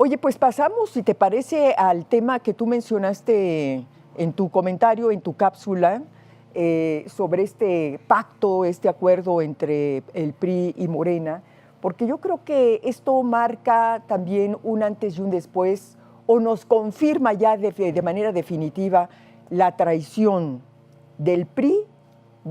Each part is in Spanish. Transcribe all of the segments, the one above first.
Oye, pues pasamos, si te parece, al tema que tú mencionaste en tu comentario, en tu cápsula, sobre este pacto, este acuerdo entre el PRI y Morena, porque yo creo que esto marca también un antes y un después, o nos confirma ya de manera definitiva la traición del PRI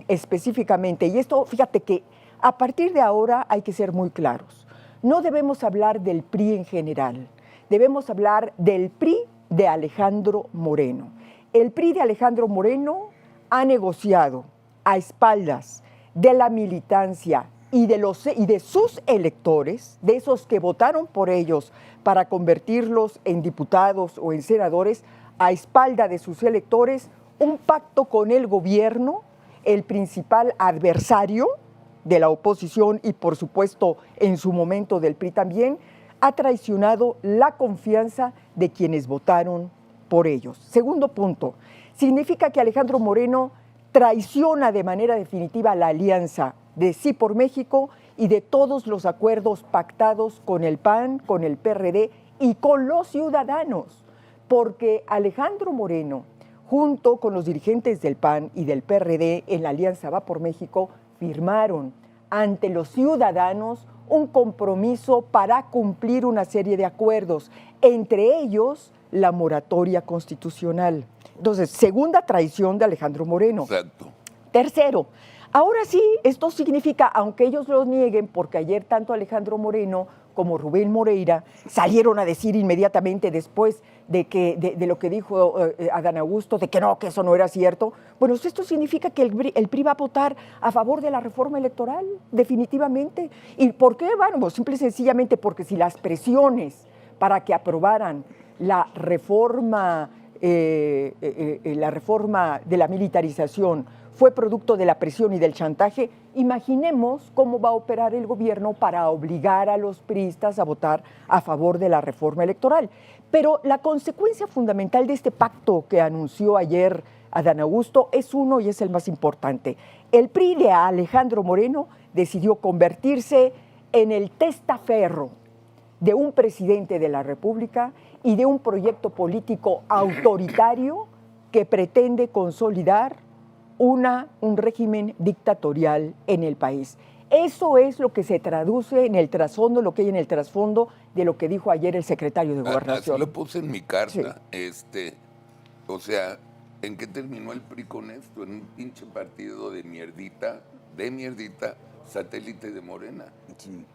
específicamente. Y esto, fíjate que a partir de ahora hay que ser muy claros. No debemos hablar del PRI en general, debemos hablar del PRI de Alejandro Moreno. El PRI de Alejandro Moreno ha negociado a espaldas de la militancia y de sus electores, de esos que votaron por ellos para convertirlos en diputados o en senadores, a espalda de sus electores, un pacto con el gobierno, el principal adversario de la oposición y, por supuesto, en su momento del PRI también, ha traicionado la confianza de quienes votaron por ellos. Segundo punto, significa que Alejandro Moreno traiciona de manera definitiva la alianza de Sí por México y de todos los acuerdos pactados con el PAN, con el PRD y con los ciudadanos, porque Alejandro Moreno, junto con los dirigentes del PAN y del PRD en la Alianza Va por México, firmaron ante los ciudadanos un compromiso para cumplir una serie de acuerdos, entre ellos la moratoria constitucional. Entonces, segunda traición de Alejandro Moreno. Exacto. Tercero, ahora sí, esto significa, aunque ellos lo nieguen, porque ayer tanto Alejandro Moreno como Rubén Moreira salieron a decir inmediatamente después de lo que dijo Adán Augusto, de que eso no era cierto. Bueno, esto significa que el PRI va a votar a favor de la reforma electoral, definitivamente. ¿Y por qué? Bueno, pues simple y sencillamente porque si las presiones para que aprobaran la reforma de la militarización fue producto de la presión y del chantaje, imaginemos cómo va a operar el gobierno para obligar a los priistas a votar a favor de la reforma electoral. Pero la consecuencia fundamental de este pacto que anunció ayer Adán Augusto es uno y es el más importante. El PRI de Alejandro Moreno decidió convertirse en el testaferro de un presidente de la República y de un proyecto político autoritario que pretende consolidar un régimen dictatorial en el país. Eso es lo que se traduce en el trasfondo, lo que hay en el trasfondo de lo que dijo ayer el secretario de Gobernación. Así lo puse en mi carta. Sí. O sea, ¿en qué terminó el PRI con esto? En un pinche partido de mierdita, satélite de Morena. Sí.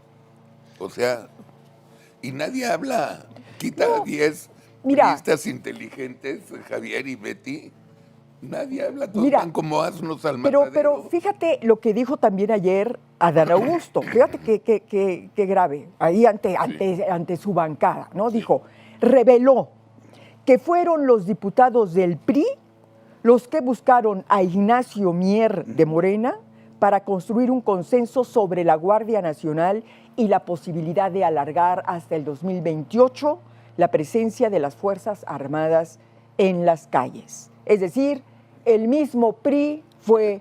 O sea, y nadie habla. Quita 10 Mira, periodistas inteligentes, Javier y Betty. Nadie habla, todos van como asnos al matadero. Pero fíjate lo que dijo también ayer Adán Augusto. Fíjate qué grave, ahí ante su bancada, ¿no? Sí. Dijo, reveló que fueron los diputados del PRI los que buscaron a Ignacio Mier de Morena para construir un consenso sobre la Guardia Nacional y la posibilidad de alargar hasta el 2028 la presencia de las Fuerzas Armadas en las calles. Es decir, el mismo PRI fue,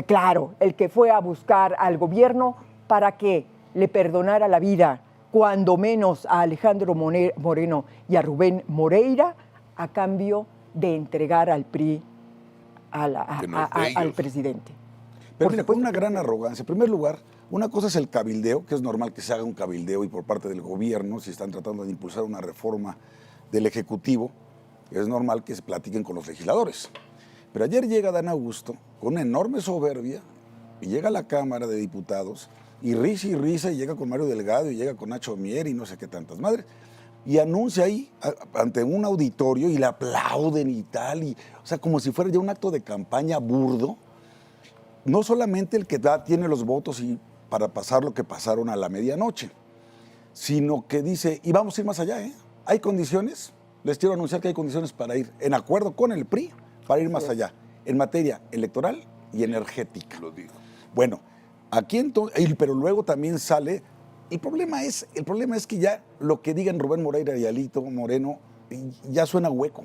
claro, el que fue a buscar al gobierno para que le perdonara la vida, cuando menos a Alejandro Moreno y a Rubén Moreira, a cambio de entregar al PRI al presidente. Pero mira, con una gran arrogancia. En primer lugar, una cosa es el cabildeo, que es normal que se haga un cabildeo y por parte del gobierno, si están tratando de impulsar una reforma del Ejecutivo, es normal que se platiquen con los legisladores. Pero ayer llega Adán Augusto con una enorme soberbia y llega a la Cámara de Diputados y risa y llega con Mario Delgado y llega con Nacho Mier y no sé qué tantas madres y anuncia ahí ante un auditorio y le aplauden y tal, o sea, como si fuera ya un acto de campaña burdo. No solamente el que tiene los votos y para pasar lo que pasaron a la medianoche, sino que dice, y vamos a ir más allá, ¿eh? ¿Hay condiciones? Les quiero anunciar que hay condiciones para ir en acuerdo con el PRI, para ir más allá, en materia electoral y energética. Lo dijo. Bueno, aquí entonces, pero luego también sale, el problema es que ya lo que digan Rubén Moreira y Alito Moreno ya suena hueco.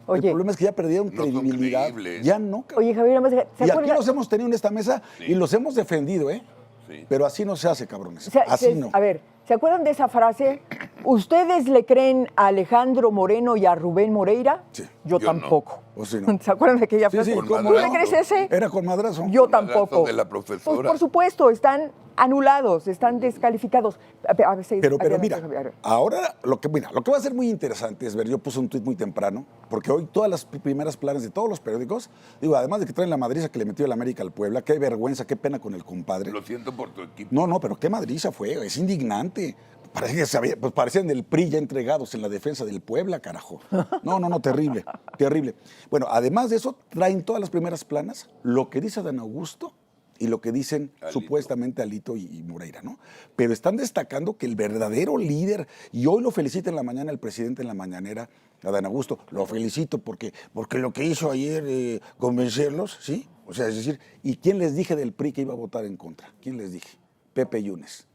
Oye, el problema es que ya perdieron credibilidad. Ya no. Oye, Javier, y aquí los hemos tenido en esta mesa y los hemos defendido, ¿eh? Sí. Pero así no se hace, cabrones. O sea, así no. A ver, ¿Se acuerdan de esa frase? ¿Ustedes le creen a Alejandro Moreno y a Rubén Moreira? Sí. Yo Yo tampoco. no. ¿O sí no? ¿Se acuerdan de aquella Sí, frase? sí, Con ¿Tú ¿cómo le madrazo. crees ese? Era con madrazo. Yo Con madrazo tampoco. de la profesora. Pues por supuesto, están anulados, están descalificados. A veces, Pero adelante, mira, Javier. ahora lo que va a ser muy interesante es ver, yo puse un tuit muy temprano, porque hoy todas las primeras planas de todos los periódicos, digo, además de que traen la madriza que le metió el América al Puebla, qué vergüenza, qué pena con el compadre. Lo siento por tu equipo. No, pero qué madriza fue, es indignante. Parece que pues parecían del PRI ya entregados en la defensa del Puebla, carajo. No, terrible, terrible. Bueno, además de eso, traen todas las primeras planas lo que dice Adán Augusto y lo que dicen Alito. supuestamente Alito y Moreira, ¿no? Pero están destacando que el verdadero líder, y hoy lo felicita en la mañana el presidente en la mañanera, Adán Augusto, lo felicito porque lo que hizo ayer, convencerlos, ¿sí? O sea, es decir, ¿y quién les dije del PRI que iba a votar en contra? ¿Quién les dije? Pepe Yunes.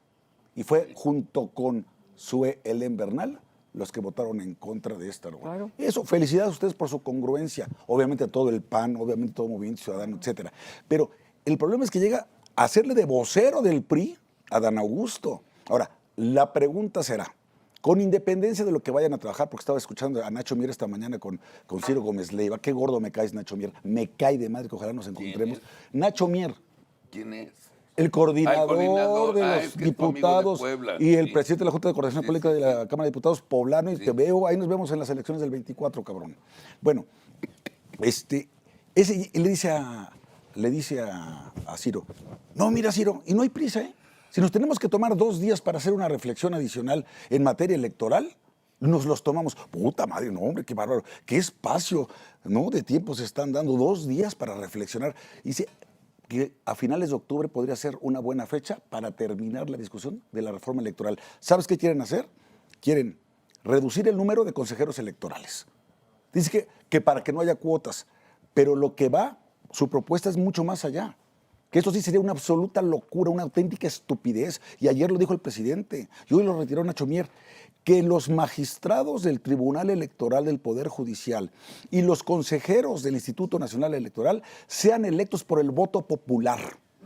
Y fue junto con Sue Ellen Bernal los que votaron en contra de esta ley. Claro. Eso, felicidades a ustedes por su congruencia. Obviamente a todo el PAN, obviamente todo Movimiento Ciudadano, etcétera. Pero el problema es que llega a hacerle de vocero del PRI a Dan Augusto. Ahora, la pregunta será, con independencia de lo que vayan a trabajar, porque estaba escuchando a Nacho Mier esta mañana con Ciro Gómez Leiva, qué gordo me caes, Nacho Mier, me cae de madre que ojalá nos encontremos. Nacho Mier, ¿Quién es? el coordinador, coordinador. de los Es que es tu amigo de diputados Puebla, y el sí. presidente de la Junta de Coordinación Sí, Política sí, de la sí. Cámara de Diputados poblano, y Sí. te veo, ahí nos vemos en las elecciones del 24, cabrón. Bueno, ese le dice a Ciro, no, mira, Ciro, y no hay prisa, ¿eh? Si nos tenemos que tomar 2 días para hacer una reflexión adicional en materia electoral, nos los tomamos. Puta madre, no, hombre, qué bárbaro, qué espacio, ¿no? De tiempo se están dando 2 días para reflexionar. Y dice que a finales de octubre podría ser una buena fecha para terminar la discusión de la reforma electoral. ¿Sabes qué quieren hacer? Quieren reducir el número de consejeros electorales. Dice que para que no haya cuotas, pero lo que va, su propuesta es mucho más allá. Que esto sí sería una absoluta locura, una auténtica estupidez. Y ayer lo dijo el presidente, y hoy lo retiró Nacho Mier, que los magistrados del Tribunal Electoral del Poder Judicial y los consejeros del Instituto Nacional Electoral sean electos por el voto popular.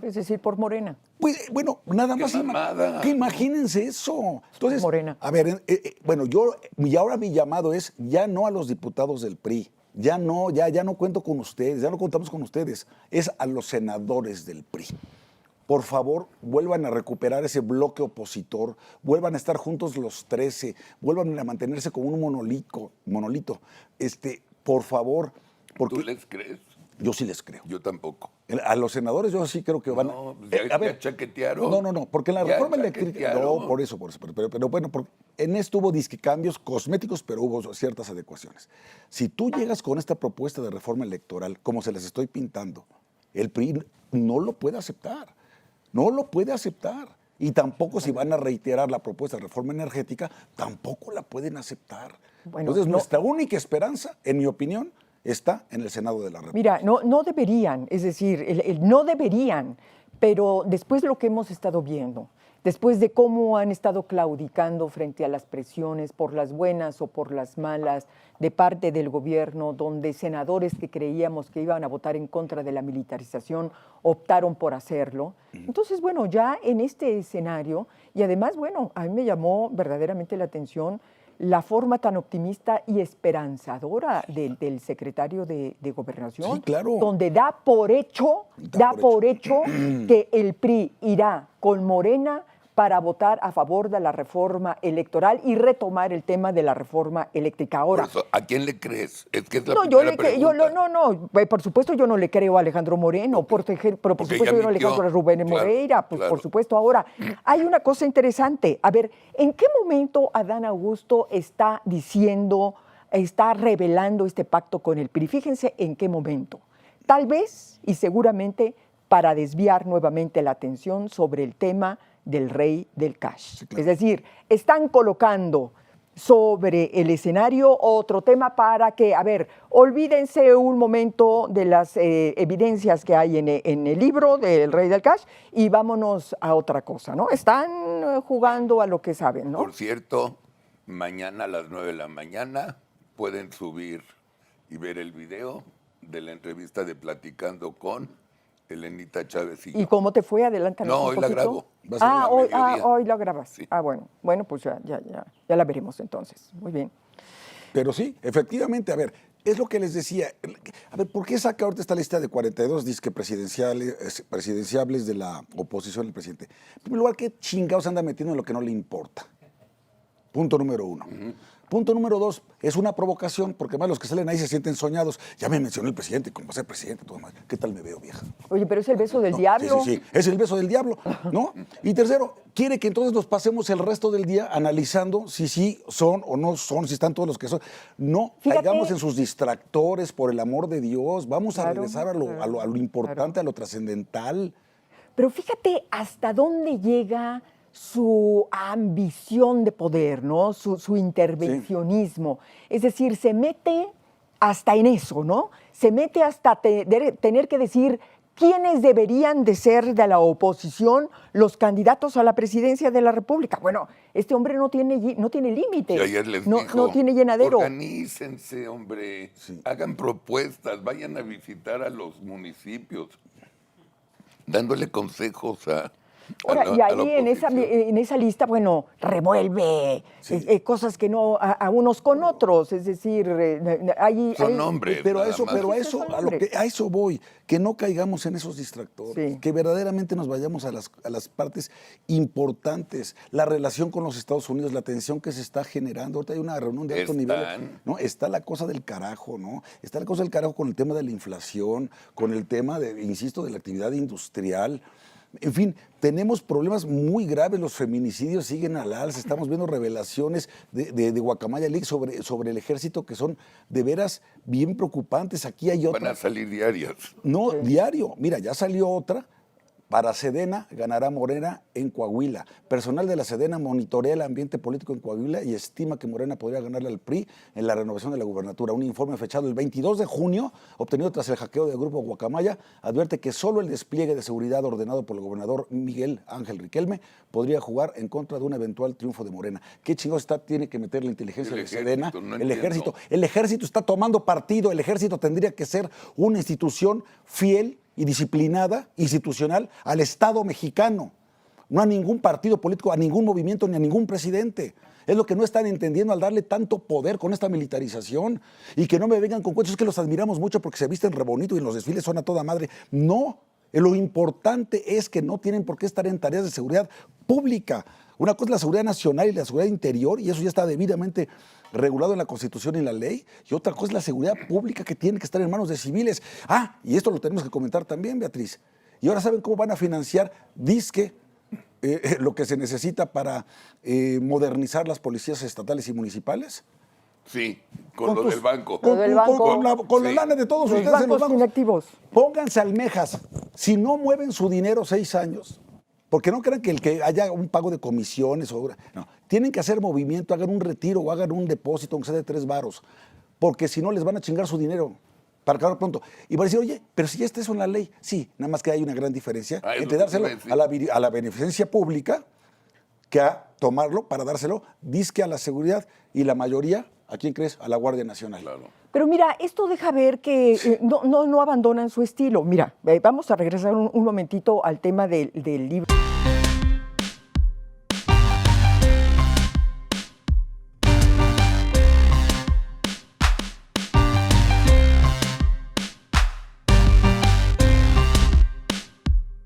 Es decir, por Morena. Pues, bueno, nada ¡Qué más mamada! que imagínense eso. Entonces, Morena. a ver, bueno, y ahora mi llamado es ya no a los diputados del PRI, ya no cuento con ustedes, ya no contamos con ustedes, es a los senadores del PRI. Por favor, vuelvan a recuperar ese bloque opositor, vuelvan a estar juntos los 13, vuelvan a mantenerse como un monolito. Por favor, porque ¿Tú les crees? yo sí les creo. Yo tampoco. A los senadores yo sí creo que van No, pues ya chaquetearon. No, porque en la Ya reforma eléctrica, chaquetearon. no, por eso, pero bueno, en esto hubo cambios cosméticos, pero hubo ciertas adecuaciones. Si tú llegas con esta propuesta de reforma electoral, como se les estoy pintando, el PRI no lo puede aceptar, no lo puede aceptar. Y tampoco si van a reiterar la propuesta de reforma energética, tampoco la pueden aceptar. Bueno, Entonces, no. nuestra única esperanza, en mi opinión, está en el Senado de la República. Mira, no deberían, es decir, no deberían, pero después de lo que hemos estado viendo, después de cómo han estado claudicando frente a las presiones por las buenas o por las malas de parte del gobierno, donde senadores que creíamos que iban a votar en contra de la militarización optaron por hacerlo. Entonces, bueno, ya en este escenario, y además, bueno, a mí me llamó verdaderamente la atención la forma tan optimista y esperanzadora del secretario de Gobernación, Sí, claro. donde da por hecho que el PRI irá con Morena para votar a favor de la reforma electoral y retomar el tema de la reforma eléctrica. Ahora, Por eso, ¿a quién le crees? Es que es la no, primera pregunta. por supuesto yo no le creo a Alejandro Moreno, pero por Porque supuesto ya yo no le mintió. creo a Rubén Claro, Moreira, pues claro. por supuesto. Ahora, hay una cosa interesante. A ver, ¿en qué momento Adán Augusto está diciendo, está revelando este pacto con el PRI? Fíjense en qué momento. Tal vez y seguramente para desviar nuevamente la atención sobre el tema del rey del cash. Sí, claro. Es decir, están colocando sobre el escenario otro tema para que, a ver, olvídense un momento de las evidencias que hay en el libro del Rey del Cash y vámonos a otra cosa, ¿no? Están jugando a lo que saben, ¿no? Por cierto, mañana a las 9 de la mañana pueden subir y ver el video de la entrevista de Platicando con Elenita Chávez y ¿Y yo. cómo te fue? Adelántanos No, un hoy la poquito. grabo. Va a ser Ah, a hoy, mediodía. hoy la grabas. Sí. Ah, bueno, pues ya la veremos entonces. Muy bien. Pero sí, efectivamente, a ver, es lo que les decía. A ver, ¿por qué saca ahorita esta lista de 42 disque presidenciables de la oposición al presidente? En primer lugar, ¿qué chingados anda metiendo en lo que no le importa? Punto número 1. Punto número 2, es una provocación, porque además los que salen ahí se sienten soñados. Ya me mencionó el presidente, ¿cómo va a ser presidente? Todo mal. ¿Qué tal me veo, vieja? Oye, pero es el beso del No, diablo. Sí, es el beso del diablo, ¿no? Y tercero, quiere que entonces nos pasemos el resto del día analizando si sí son o no son, si están todos los que son. No Fíjate. caigamos en sus distractores, por el amor de Dios. Vamos a Claro, regresar a lo importante, a lo trascendental. Pero fíjate hasta dónde llega su ambición de poder, ¿no? Su intervencionismo. Es decir, se mete hasta en eso, ¿no? Se mete hasta tener que decir quiénes deberían de ser de la oposición los candidatos a la presidencia de la República. Bueno, este hombre no tiene límite. Y ayer les no, dijo, no tiene llenadero. organícense, hombre, hagan propuestas, vayan a visitar a los municipios, dándole consejos a Ahora, la, y a la ahí en esa lista, bueno, revuelve cosas que no a unos con otros, es decir, Son hombres. Pero a nada eso, más. a eso voy, que no caigamos en esos distractores, Sí. que verdaderamente nos vayamos a las partes importantes, la relación con los Estados Unidos, la tensión que se está generando. Ahorita hay una reunión de alto nivel, ¿no? Está la cosa del carajo, ¿no? Está la cosa del carajo con el tema de la inflación, con el tema insisto, de la actividad industrial. En fin, tenemos problemas muy graves, los feminicidios siguen al alza, estamos viendo revelaciones de Guacamaya Leaks sobre el ejército que son de veras bien preocupantes. Aquí hay otra. Van a salir diarias. No, diario. Mira, ya salió otra. Para Sedena ganará Morena en Coahuila. Personal de la Sedena monitorea el ambiente político en Coahuila y estima que Morena podría ganarle al PRI en la renovación de la gubernatura. Un informe fechado el 22 de junio, obtenido tras el hackeo del grupo Guacamaya, advierte que solo el despliegue de seguridad ordenado por el gobernador Miguel Ángel Riquelme podría jugar en contra de un eventual triunfo de Morena. ¿Qué chingados tiene que meter la inteligencia de Sedena? No El entiendo. ejército. El ejército está tomando partido. El ejército tendría que ser una institución fiel y disciplinada, institucional, al Estado mexicano. No a ningún partido político, a ningún movimiento, ni a ningún presidente. Es lo que no están entendiendo al darle tanto poder con esta militarización. Y que no me vengan con cuentos, es que los admiramos mucho porque se visten re bonito y en los desfiles son a toda madre. No, lo importante es que no tienen por qué estar en tareas de seguridad pública. Una cosa es la seguridad nacional y la seguridad interior, y eso ya está debidamente regulado en la Constitución y en la ley, y otra cosa es la seguridad pública que tiene que estar en manos de civiles. Ah, y esto lo tenemos que comentar también, Beatriz. Y ahora ¿saben cómo van a financiar, dizque, lo que se necesita para modernizar las policías estatales y municipales? Sí, con lo del banco. Con del banco. Con la Sí. lana de todos Los ustedes en los bancos bancos. inactivos. Pónganse almejas. Si no mueven su dinero 6 años, porque no crean que el que haya un pago de comisiones o no, tienen que hacer movimiento, hagan un retiro o hagan un depósito, aunque sea de 3 varos, porque si no les van a chingar su dinero para acabar pronto. Y van a decir, oye, pero si ya está eso en la ley. Sí, nada más que hay una gran diferencia entre dárselo a la beneficencia pública que a tomarlo para dárselo, dizque a la seguridad, y la mayoría, ¿a quién crees? A la Guardia Nacional. Claro. Pero mira, esto deja ver que no abandonan su estilo. Mira, vamos a regresar un momentito al tema del libro.